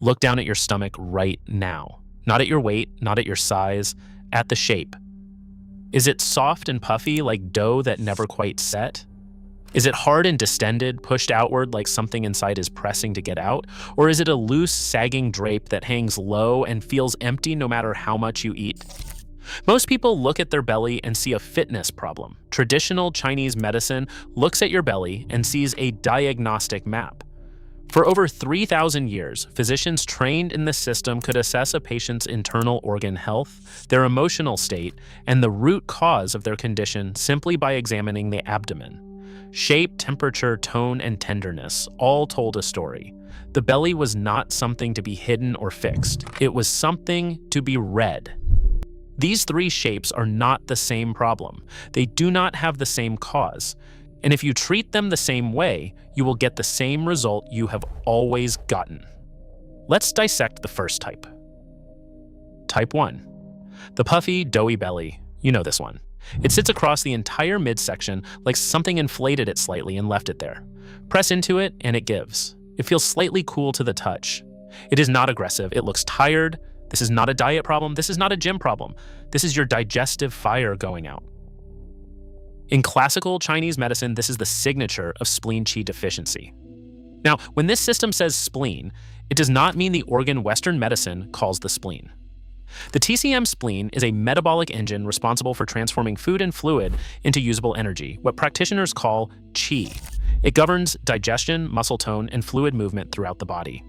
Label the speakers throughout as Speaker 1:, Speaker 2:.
Speaker 1: Look down at your stomach right now. Not at your weight, not at your size, at the shape. Is it soft and puffy like dough that never quite set? Is it hard and distended, pushed outward like something inside is pressing to get out? Or is it a loose, sagging drape that hangs low and feels empty no matter how much you eat? Most people look at their belly and see a fitness problem. Traditional Chinese medicine looks at your belly and sees a diagnostic map. For over 3,000 years, physicians trained in this system could assess a patient's internal organ health, their emotional state, and the root cause of their condition simply by examining the abdomen. Shape, temperature, tone, and tenderness all told a story. The belly was not something to be hidden or fixed. It was something to be read. These three shapes are not the same problem. They do not have the same cause. And if you treat them the same way, you will get the same result you have always gotten. Let's dissect the first type. Type 1. The puffy, doughy belly. You know this one. It sits across the entire midsection like something inflated it slightly and left it there. Press into it and it gives. It feels slightly cool to the touch. It is not aggressive. It looks tired. This is not a diet problem. This is not a gym problem. This is your digestive fire going out. In classical Chinese medicine, this is the signature of spleen qi deficiency. Now, when this system says spleen, it does not mean the organ Western medicine calls the spleen. The TCM spleen is a metabolic engine responsible for transforming food and fluid into usable energy, what practitioners call qi. It governs digestion, muscle tone, and fluid movement throughout the body.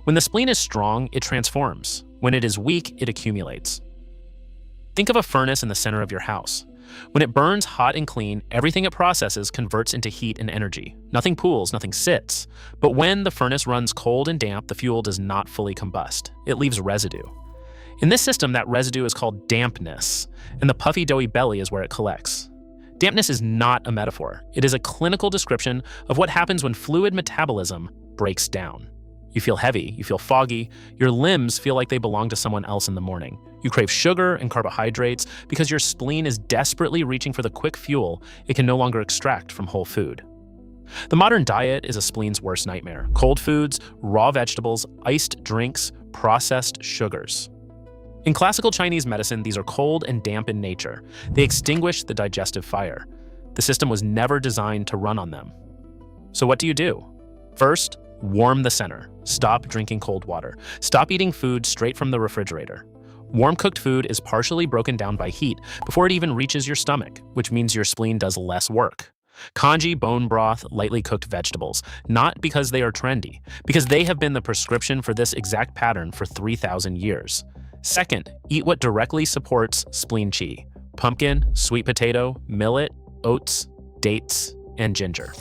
Speaker 1: When the spleen is strong, it transforms. When it is weak, it accumulates. Think of a furnace in the center of your house. When it burns hot and clean, everything it processes converts into heat and energy. Nothing pools, nothing sits. But when the furnace runs cold and damp, the fuel does not fully combust. It leaves residue. In this system, that residue is called dampness, and the puffy, doughy belly is where it collects. Dampness is not a metaphor. It is a clinical description of what happens when fluid metabolism breaks down. You feel heavy, you feel foggy, your limbs feel like they belong to someone else in the morning. You crave sugar and carbohydrates because your spleen is desperately reaching for the quick fuel it can no longer extract from whole food. The modern diet is a spleen's worst nightmare. Cold foods, raw vegetables, iced drinks, processed sugars. In classical Chinese medicine, these are cold and damp in nature. They extinguish the digestive fire. The system was never designed to run on them. So what do? First, warm the center. Stop drinking cold water. Stop eating food straight from the refrigerator. Warm cooked food is partially broken down by heat before it even reaches your stomach, which means your spleen does less work. Congee, bone broth, lightly cooked vegetables, not because they are trendy, because they have been the prescription for this exact pattern for 3,000 years. Second, eat what directly supports spleen qi: pumpkin, sweet potato, millet, oats, dates, and ginger.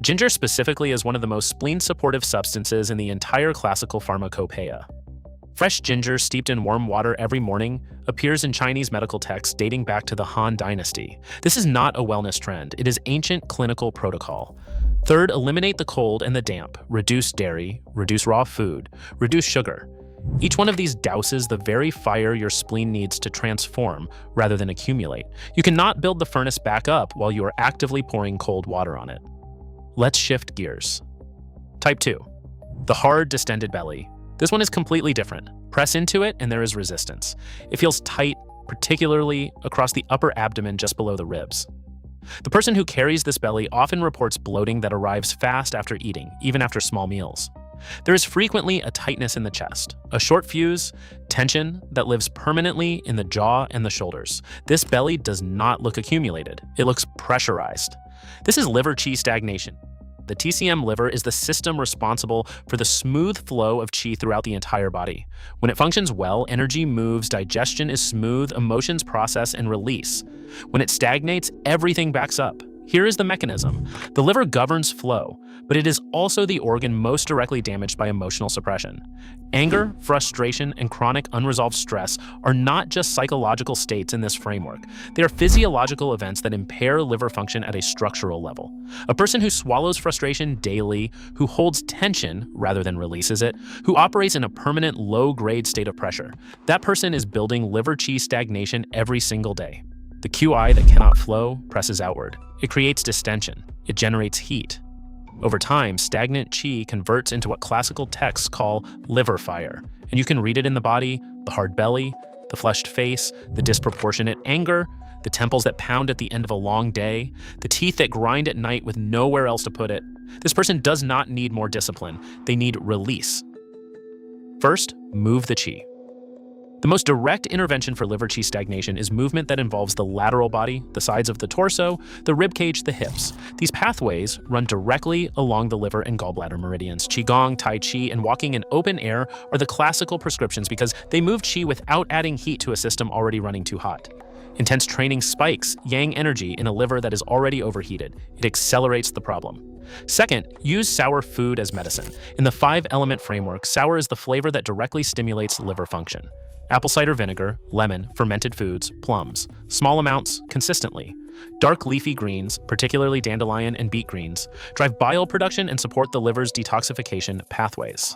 Speaker 1: Ginger specifically is one of the most spleen-supportive substances in the entire classical pharmacopoeia. Fresh ginger steeped in warm water every morning appears in Chinese medical texts dating back to the Han Dynasty. This is not a wellness trend, it is ancient clinical protocol. Third, eliminate the cold and the damp, reduce dairy, reduce raw food, reduce sugar. Each one of these douses the very fire your spleen needs to transform rather than accumulate. You cannot build the furnace back up while you are actively pouring cold water on it. Let's shift gears. Type 2. The hard, distended belly. This one is completely different. Press into it and there is resistance. It feels tight, particularly across the upper abdomen just below the ribs. The person who carries this belly often reports bloating that arrives fast after eating, even after small meals. There is frequently a tightness in the chest, a short fuse, tension that lives permanently in the jaw and the shoulders. This belly does not look accumulated. It looks pressurized. This is liver qi stagnation. The TCM liver is the system responsible for the smooth flow of qi throughout the entire body. When it functions well, energy moves, digestion is smooth, emotions process and release. When it stagnates, everything backs up. Here is the mechanism. The liver governs flow, but it is also the organ most directly damaged by emotional suppression. Anger, frustration, and chronic unresolved stress are not just psychological states in this framework. They are physiological events that impair liver function at a structural level. A person who swallows frustration daily, who holds tension rather than releases it, who operates in a permanent low-grade state of pressure, that person is building liver qi stagnation every single day. The QI that cannot flow presses outward. It creates distension. It generates heat. Over time, stagnant qi converts into what classical texts call liver fire, and you can read it in the body, the hard belly, the flushed face, the disproportionate anger, the temples that pound at the end of a long day, the teeth that grind at night with nowhere else to put it. This person does not need more discipline. They need release. First, move the qi. The most direct intervention for liver qi stagnation is movement that involves the lateral body, the sides of the torso, the rib cage, the hips. These pathways run directly along the liver and gallbladder meridians. Qigong, Tai Chi, and walking in open air are the classical prescriptions because they move qi without adding heat to a system already running too hot. Intense training spikes yang energy in a liver that is already overheated. It accelerates the problem. Second, use sour food as medicine. In the 5-element framework, sour is the flavor that directly stimulates liver function. Apple cider vinegar, lemon, fermented foods, plums. Small amounts, consistently. Dark leafy greens, particularly dandelion and beet greens, drive bile production and support the liver's detoxification pathways.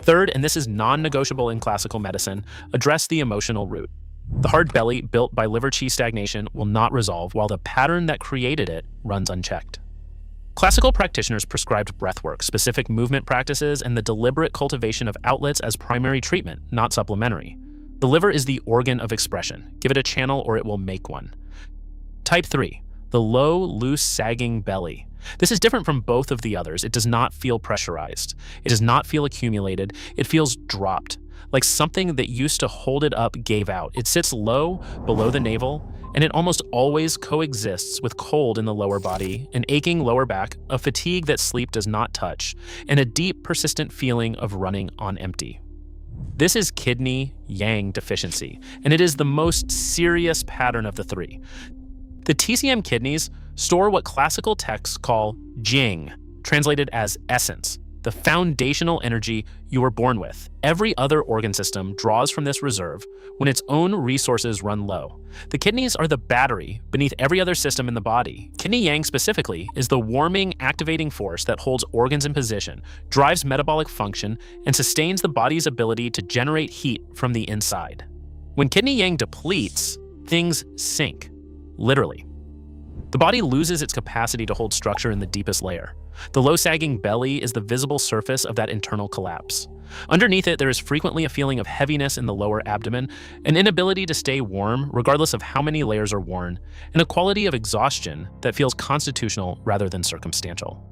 Speaker 1: Third, and this is non-negotiable in classical medicine, address the emotional root. The hard belly built by liver qi stagnation will not resolve while the pattern that created it runs unchecked. Classical practitioners prescribed breathwork, specific movement practices, and the deliberate cultivation of outlets as primary treatment, not supplementary. The liver is the organ of expression. Give it a channel or it will make one. Type 3, the low, loose, sagging belly. This is different from both of the others. It does not feel pressurized. It does not feel accumulated. It feels dropped, like something that used to hold it up gave out. It sits low, below the navel, and it almost always coexists with cold in the lower body, an aching lower back, a fatigue that sleep does not touch, and a deep, persistent feeling of running on empty. This is kidney yang deficiency, and it is the most serious pattern of the three. The TCM kidneys store what classical texts call jing, translated as essence, the foundational energy you were born with. Every other organ system draws from this reserve when its own resources run low. The kidneys are the battery beneath every other system in the body. Kidney yang specifically is the warming, activating force that holds organs in position, drives metabolic function, and sustains the body's ability to generate heat from the inside. When kidney yang depletes, things sink, literally. The body loses its capacity to hold structure in the deepest layer. The low sagging belly is the visible surface of that internal collapse. Underneath it, there is frequently a feeling of heaviness in the lower abdomen, an inability to stay warm regardless of how many layers are worn, and a quality of exhaustion that feels constitutional rather than circumstantial.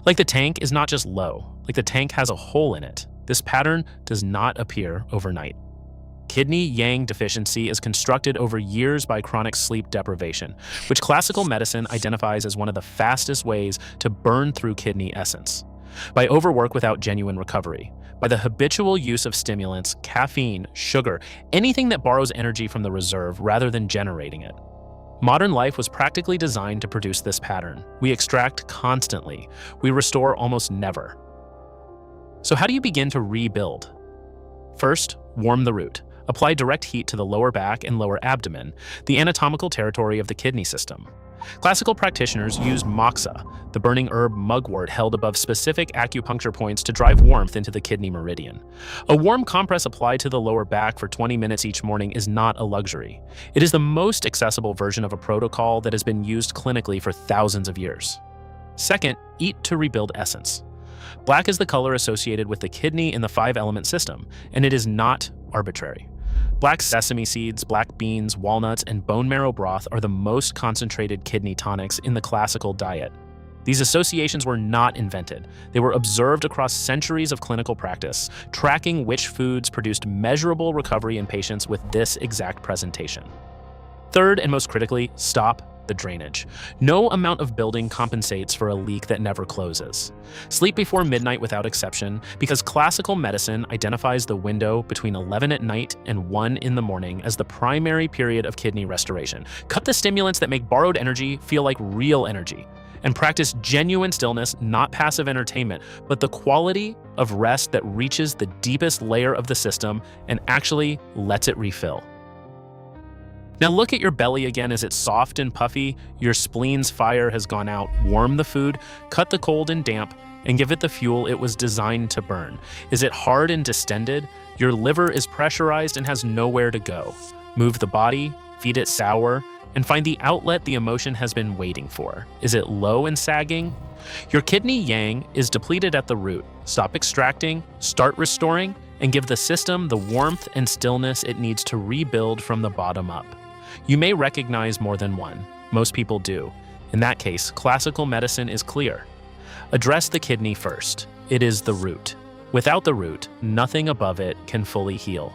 Speaker 1: Like the tank is not just low, like the tank has a hole in it. This pattern does not appear overnight. Kidney yang deficiency is constructed over years by chronic sleep deprivation, which classical medicine identifies as one of the fastest ways to burn through kidney essence. By overwork without genuine recovery, by the habitual use of stimulants, caffeine, sugar, anything that borrows energy from the reserve rather than generating it. Modern life was practically designed to produce this pattern. We extract constantly. We restore almost never. So how do you begin to rebuild? First, warm the root. Apply direct heat to the lower back and lower abdomen, the anatomical territory of the kidney system. Classical practitioners used moxa, the burning herb mugwort held above specific acupuncture points to drive warmth into the kidney meridian. A warm compress applied to the lower back for 20 minutes each morning is not a luxury. It is the most accessible version of a protocol that has been used clinically for thousands of years. Second, eat to rebuild essence. Black is the color associated with the kidney in the 5-element system, and it is not arbitrary. Black sesame seeds, black beans, walnuts, and bone marrow broth are the most concentrated kidney tonics in the classical diet. These associations were not invented. They were observed across centuries of clinical practice, tracking which foods produced measurable recovery in patients with this exact presentation. Third, and most critically, stop the drainage. No amount of building compensates for a leak that never closes. Sleep before midnight without exception, because classical medicine identifies the window between 11 at night and 1 in the morning as the primary period of kidney restoration. Cut the stimulants that make borrowed energy feel like real energy, and practice genuine stillness, not passive entertainment, but the quality of rest that reaches the deepest layer of the system and actually lets it refill. Now look at your belly again. Is it soft and puffy? Your spleen's fire has gone out. Warm the food, cut the cold and damp, and give it the fuel it was designed to burn. Is it hard and distended? Your liver is pressurized and has nowhere to go. Move the body, feed it sour, and find the outlet the emotion has been waiting for. Is it low and sagging? Your kidney yang is depleted at the root. Stop extracting, start restoring, and give the system the warmth and stillness it needs to rebuild from the bottom up. You may recognize more than one. Most people do. In that case, classical medicine is clear. Address the kidney first. It is the root. Without the root, nothing above it can fully heal.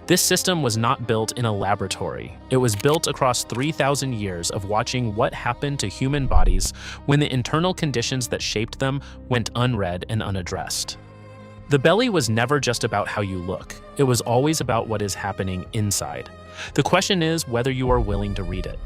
Speaker 1: This system was not built in a laboratory. It was built across 3,000 years of watching what happened to human bodies when the internal conditions that shaped them went unread and unaddressed. The belly was never just about how you look. It was always about what is happening inside. The question is whether you are willing to read it.